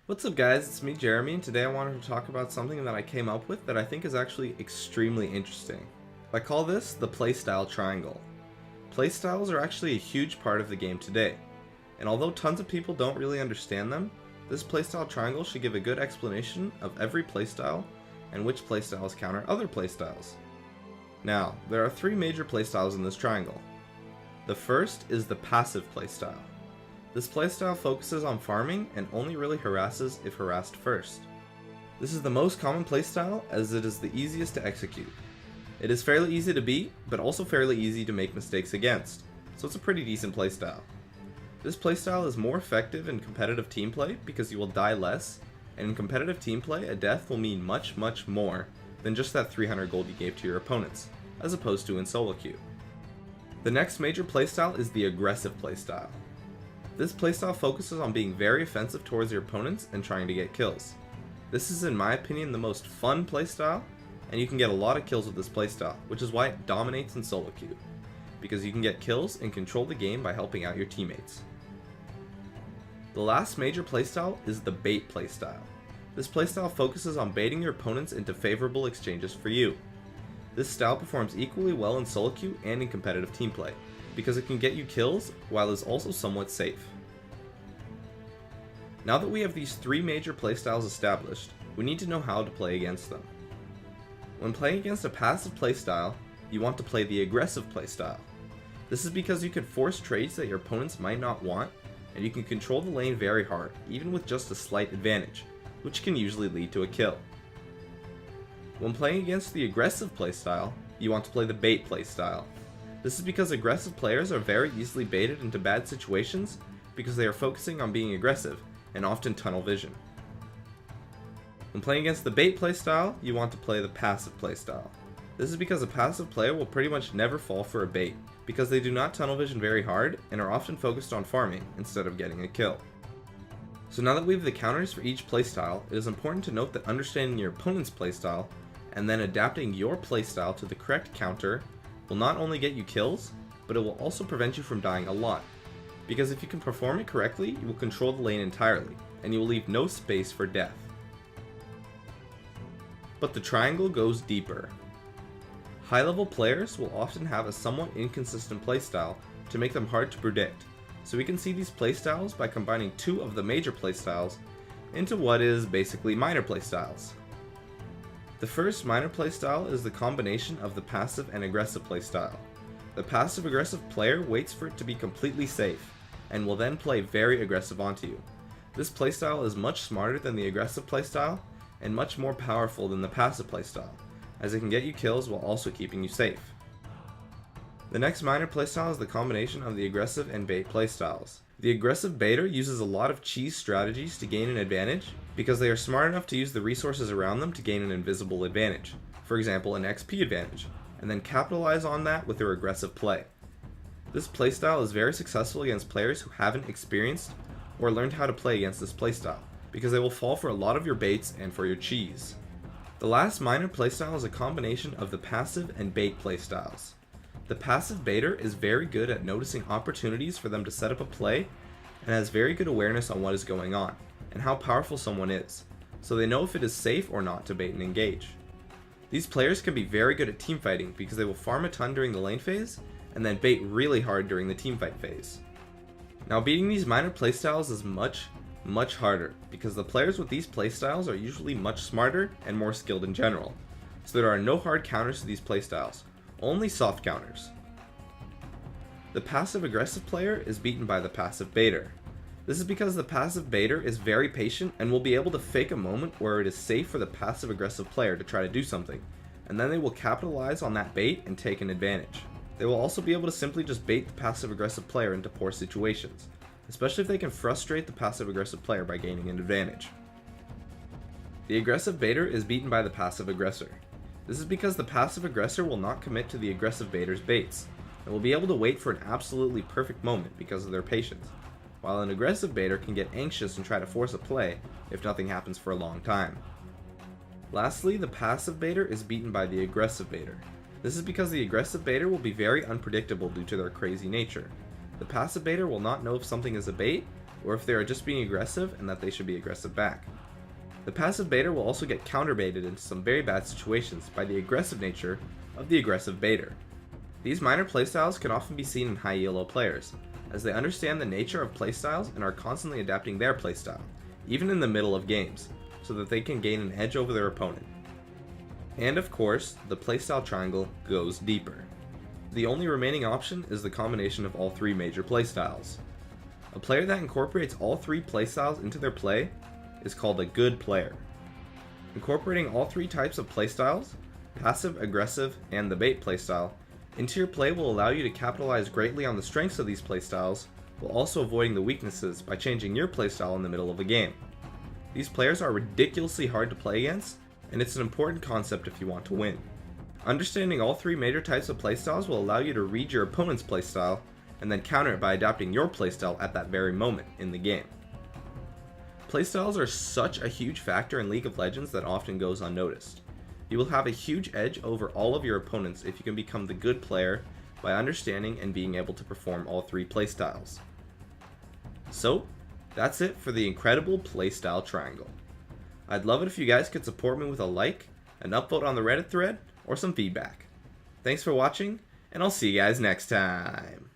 What's up guys, it's me Jeremy, and today I wanted to talk about something that I came up with that I think is actually extremely interesting. I call this the Playstyle triangle. Playstyles are actually a huge part of the game today, and although tons of people don't really understand them, this Playstyle triangle should give a good explanation of every playstyle and which playstyles counter other playstyles. Now, there are three major playstyles in this triangle. The first is the passive playstyle. This playstyle focuses on farming and only really harasses if harassed first. This is the most common playstyle as it is the easiest to execute. It is fairly easy to beat, but also fairly easy to make mistakes against, so it's a pretty decent playstyle. This playstyle is more effective in competitive team play because you will die less, and in competitive team play a death will mean much more than just that 300 gold you gave to your opponents, as opposed to in solo queue. The next major playstyle is the aggressive playstyle. This playstyle focuses on being very offensive towards your opponents and trying to get kills. This is in my opinion the most fun playstyle, and you can get a lot of kills with this playstyle, which is why it dominates in solo queue, because you can get kills and control the game by helping out your teammates. The last major playstyle is the bait playstyle. This playstyle focuses on baiting your opponents into favorable exchanges for you. This style performs equally well in solo queue and in competitive team play, because it can get you kills while is also somewhat safe. Now that we have these three major playstyles established, we need to know how to play against them. When playing against a passive playstyle, you want to play the aggressive playstyle. This is because you can force trades that your opponents might not want, and you can control the lane very hard, even with just a slight advantage, which can usually lead to a kill. When playing against the aggressive playstyle, you want to play the bait playstyle. This is because aggressive players are very easily baited into bad situations because they are focusing on being aggressive and often tunnel vision. When playing against the bait playstyle, you want to play the passive playstyle. This is because a passive player will pretty much never fall for a bait because they do not tunnel vision very hard and are often focused on farming instead of getting a kill. So now that we have the counters for each playstyle, it is important to note that understanding your opponent's playstyle and then adapting your playstyle to the correct counter will not only get you kills, but it will also prevent you from dying a lot. Because if you can perform it correctly, you will control the lane entirely, and you will leave no space for death. But the triangle goes deeper. High level players will often have a somewhat inconsistent playstyle to make them hard to predict, so we can see these playstyles by combining two of the major playstyles into what is basically minor playstyles. The first minor playstyle is the combination of the passive and aggressive playstyle. The passive aggressive player waits for it to be completely safe, and will then play very aggressive onto you. This playstyle is much smarter than the aggressive playstyle, and much more powerful than the passive playstyle, as it can get you kills while also keeping you safe. The next minor playstyle is the combination of the aggressive and bait playstyles. The aggressive baiter uses a lot of cheese strategies to gain an advantage, because they are smart enough to use the resources around them to gain an invisible advantage, for example an XP advantage, and then capitalize on that with their aggressive play. This playstyle is very successful against players who haven't experienced or learned how to play against this playstyle, because they will fall for a lot of your baits and for your cheese. The last minor playstyle is a combination of the passive and bait playstyles. The passive baiter is very good at noticing opportunities for them to set up a play and has very good awareness on what is going on and how powerful someone is, so they know if it is safe or not to bait and engage. These players can be very good at teamfighting because they will farm a ton during the lane phase and then bait really hard during the teamfight phase. Now beating these minor playstyles is much harder because the players with these playstyles are usually much smarter and more skilled in general, so there are no hard counters to these playstyles, only soft counters. The passive aggressive player is beaten by the passive baiter. This is because the passive baiter is very patient and will be able to fake a moment where it is safe for the passive aggressive player to try to do something, and then they will capitalize on that bait and take an advantage. They will also be able to simply just bait the passive aggressive player into poor situations, especially if they can frustrate the passive aggressive player by gaining an advantage. The aggressive baiter is beaten by the passive aggressor. This is because the passive aggressor will not commit to the aggressive baiter's baits, and will be able to wait for an absolutely perfect moment because of their patience, while an aggressive baiter can get anxious and try to force a play if nothing happens for a long time. Lastly, the passive baiter is beaten by the aggressive baiter. This is because the aggressive baiter will be very unpredictable due to their crazy nature. The passive baiter will not know if something is a bait or if they are just being aggressive and that they should be aggressive back. The passive baiter will also get counterbaited into some very bad situations by the aggressive nature of the aggressive baiter. These minor playstyles can often be seen in high elo players, as they understand the nature of playstyles and are constantly adapting their playstyle, even in the middle of games, so that they can gain an edge over their opponent. And of course, the playstyle triangle goes deeper. The only remaining option is the combination of all three major playstyles. A player that incorporates all three playstyles into their play is called a good player. Incorporating all three types of playstyles, passive, aggressive, and the bait playstyle, into your play will allow you to capitalize greatly on the strengths of these playstyles, while also avoiding the weaknesses by changing your playstyle in the middle of a game. These players are ridiculously hard to play against, and it's an important concept if you want to win. Understanding all three major types of playstyles will allow you to read your opponent's playstyle, and then counter it by adapting your playstyle at that very moment in the game. Playstyles are such a huge factor in League of Legends that often goes unnoticed. You will have a huge edge over all of your opponents if you can become the good player by understanding and being able to perform all three playstyles. So, that's it for the incredible playstyle triangle. I'd love it if you guys could support me with a like, an upvote on the Reddit thread, or some feedback. Thanks for watching, and I'll see you guys next time.